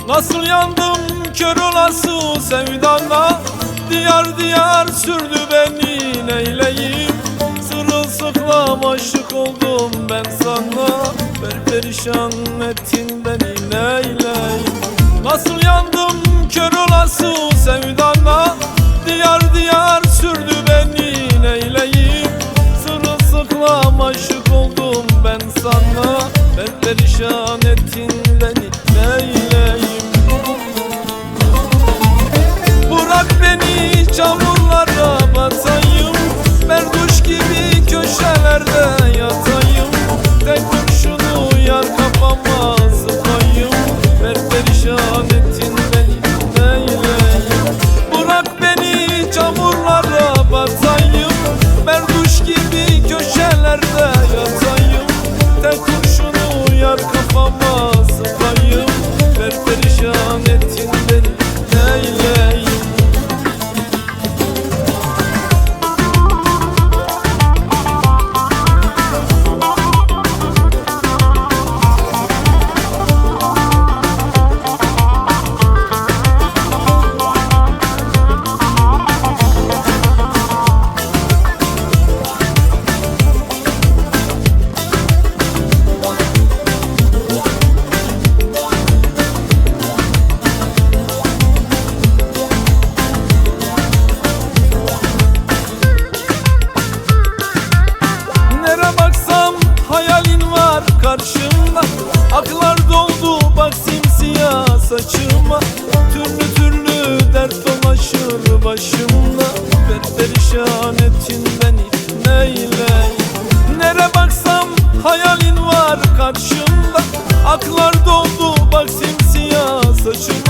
Nasıl yandım kör olası sevdana, diyar diyar sürdü beni neyleyim. Sırılsıklam aşık oldum ben sana, perperişan ettin beni neyleyim. Nasıl yandım kör olası sevdana, diyar diyar sürdü beni neyleyim. Sırılsıklam aşık oldum ben sana, perperişan ettin beni neyleyim. Bırak beni çamurlara batayım, berduş gibi köşelerde yatayım. Tek kurşunu yar kafama sıkayım, perperişan ettin beni neyleyim. Bırak beni çamurlara batayım, berduş gibi köşelerde yatayım. Tek kurşunu yar kafama sıkayım, perperişan ettin beni neyleyim. Karşımda aklar doldu bak simsiyah saçıma, türlü türlü dert dolaşır başımda, perperişan ettin beni neyleyim. Nere baksam hayalin var karşımda, aklar doldu bak simsiyah saçıma,